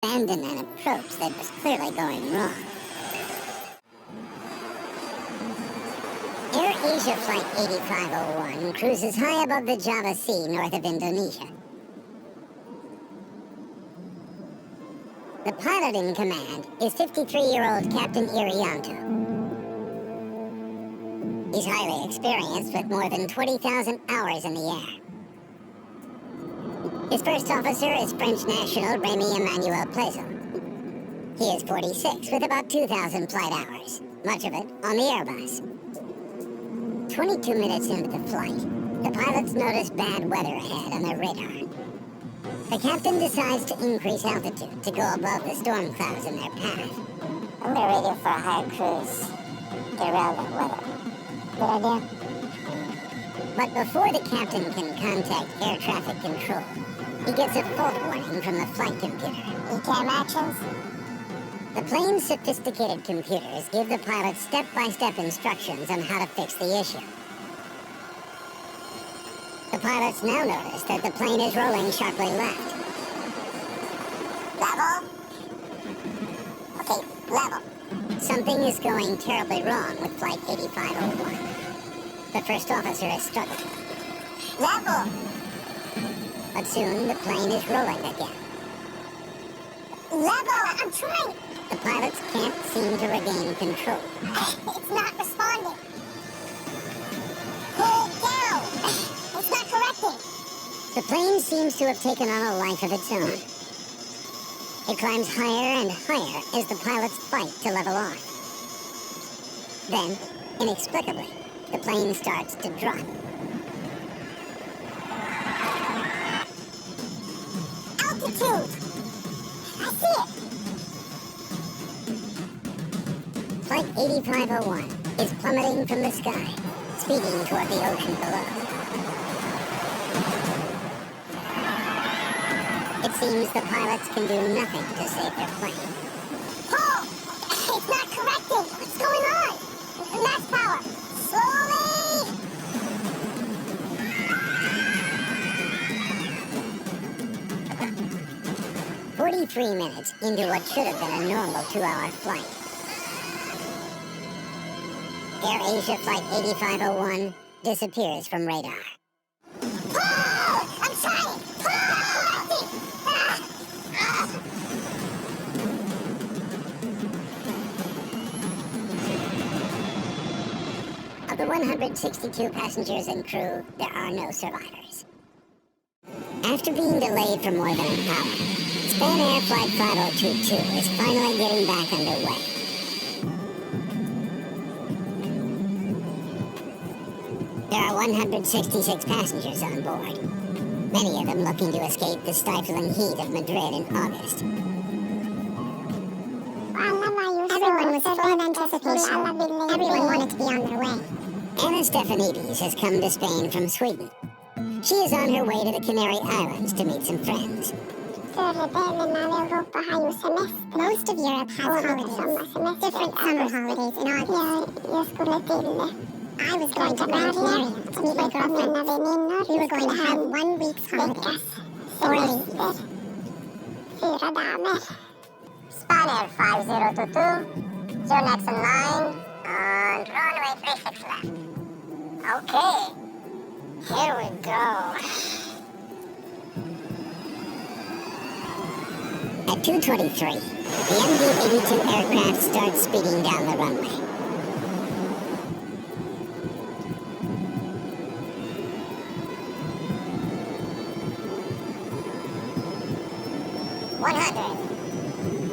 abandon an approach that was clearly going wrong. Air Asia Flight 8501 cruises high above the Java Sea north of Indonesia. The pilot in command is 53-year-old Captain Irianto. He's highly experienced with more than 20,000 hours in the air. His first officer is French national Rémy Emmanuel Plezon. He is 46 with about 2,000 flight hours, much of it on the Airbus. 22 minutes into the flight, the pilots notice bad weather ahead on their radar. The captain decides to increase altitude to go above the storm clouds in their path. I'm ready for a higher cruise. Get around that weather. Good idea? But before the captain can contact air traffic control, he gets a fault warning from the flight computer. ECAM actions? The plane's sophisticated computers give the pilot step-by-step instructions on how to fix the issue. The pilots now notice that the plane is rolling sharply left. Level? Okay, level. Something is going terribly wrong with Flight 8501. The first officer is struggling. Level! But soon the plane is rolling again. Level! I'm trying! The pilots can't seem to regain control. It's not responding. Pull it down! It's not correcting. The plane seems to have taken on a life of its own. It climbs higher and higher as the pilots fight to level off. Then, inexplicably, the plane starts to drop. Altitude! I see it! Flight 8501 is plummeting from the sky, speeding toward the ocean below. It seems the pilots can do nothing to save their plane. Pull! It's not correcting! What's going on? Max power! Slowly! 43 minutes into what should have been a normal 2-hour flight. Air Asia Flight 8501 disappears from radar. Pull! I'm trying! Pull! Of the 162 passengers and crew, there are no survivors. After being delayed for more than an hour, Span Air Flight 5022 is finally getting back underway. There are 166 passengers on board, many of them looking to escape the stifling heat of Madrid in August. Everyone was full of anticipation. Everyone wanted to be on their way. Anna Stefanidis has come to Spain from Sweden. She is on her way to the Canary Islands to meet some friends. Most of Europe has holidays. Different summer holidays in August. I was going to Gran Canaria to meet my girlfriend. We were going to have 1 week's holiday. 4 weeks. Span Air 5022, your next in line, on runway 36 left. Okay, here we go. At 2:23, the MD-82 aircraft starts speeding down the runway.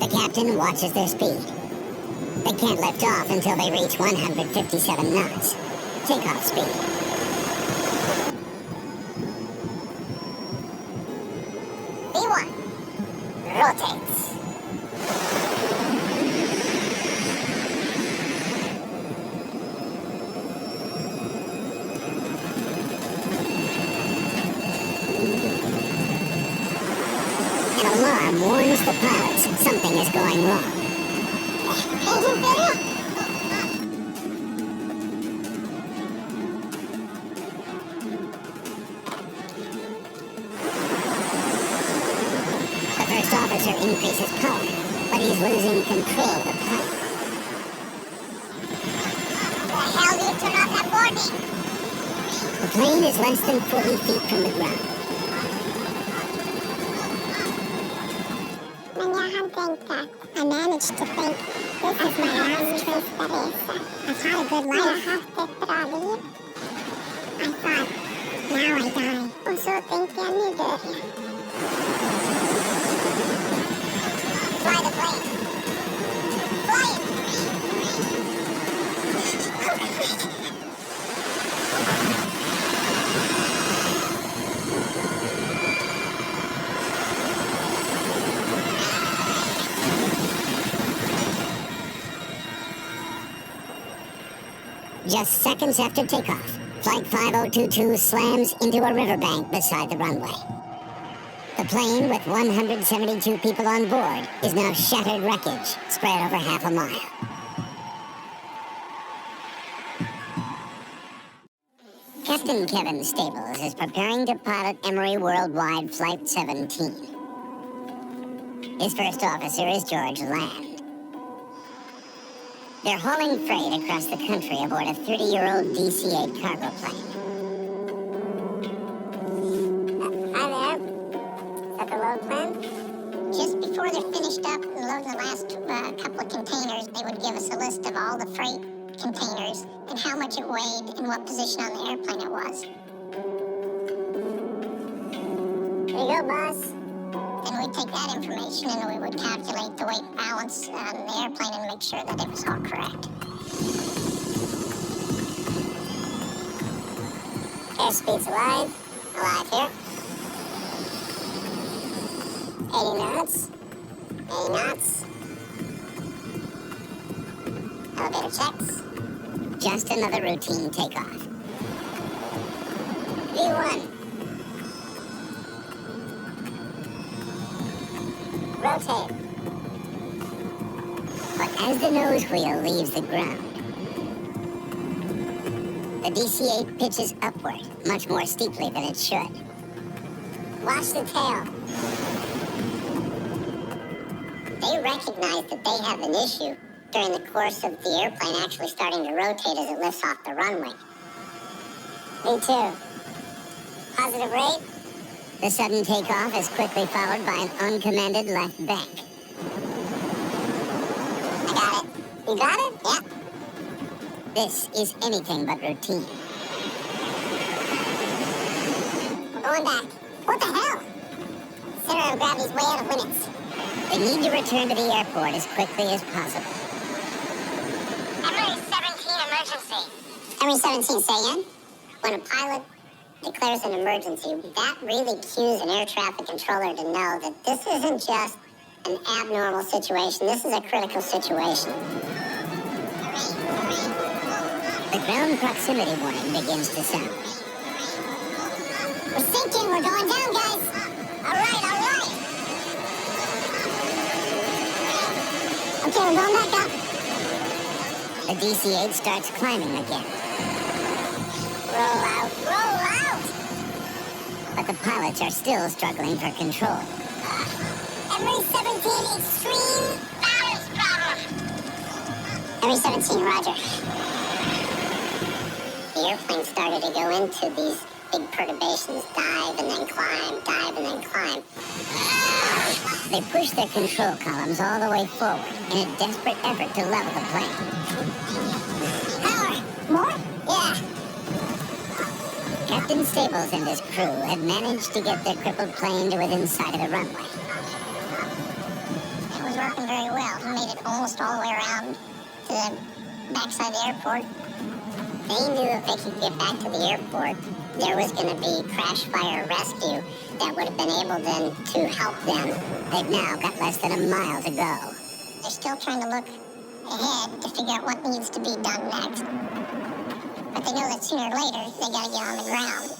The captain watches their speed. They can't lift off until they reach 157 knots. Takeoff speed. V1, rotates. An alarm warns the pilots something is going wrong. Engine failure? The first officer increase his power, but he's losing control of the plane. The hell do you turn off that boarding? The plane is less than 40 feet from the ground. I managed to think, this is my last trip de resa. I've had a good life. I thought, now I die. Och så tänkte jag, nu dör jag. Fly the plane. Fly it. Just seconds after takeoff, Flight 5022 slams into a riverbank beside the runway. The plane, with 172 people on board, is now shattered wreckage spread over half a mile. Captain Kevin Stables is preparing to pilot Emory Worldwide Flight 17. His first officer is George Land. They're hauling freight across the country aboard a 30-year-old DC-8 cargo plane. Hi there. Is that the load plan? Just before they're finished up and loading the last couple of containers, they would give us a list of all the freight containers and how much it weighed and what position on the airplane it was. There you go, boss. And we'd take that information and we would calculate the weight balance on the airplane and make sure that it was all correct. Airspeed's alive. Alive here. 80 knots. 80 knots. Elevator checks. Just another routine takeoff. V1. Rotate. But as the nose wheel leaves the ground, the DC-8 pitches upward, much more steeply than it should. Watch the tail. They recognize that they have an issue during the course of the airplane actually starting to rotate as it lifts off the runway. V2. Positive rate. The sudden takeoff is quickly followed by an uncommanded left bank. I got it. You got it? Yep. This is anything but routine. We're going back. What the hell? Center of gravity's way out of limits. They need to return to the airport as quickly as possible. Emory 17 emergency. Emory 17, say again? When a pilot declares an emergency, that really cues an air traffic controller to know that this isn't just an abnormal situation. This is a critical situation. The ground proximity warning begins to sound. We're sinking. We're going down, guys. All right, all right. Okay, we're going back up. The DC-8 starts climbing again. Roll out, roll out. But the pilots are still struggling for control. Emory 17, extreme balance problem. Emory 17, roger. The airplane started to go into these big perturbations, dive and then climb, dive and then climb. They push their control columns all the way forward in a desperate effort to level the plane. Power, more? Yeah. Captain Stables and his crew had managed to get their crippled plane to within sight of the runway. It was working very well. He made it almost all the way around to the backside of the airport. They knew if they could get back to the airport, there was going to be crash, fire, rescue that would have been able then to help them. They've now got less than a mile to go. They're still trying to look ahead to figure out what needs to be done next. But they know that sooner or later, they got to get on the ground.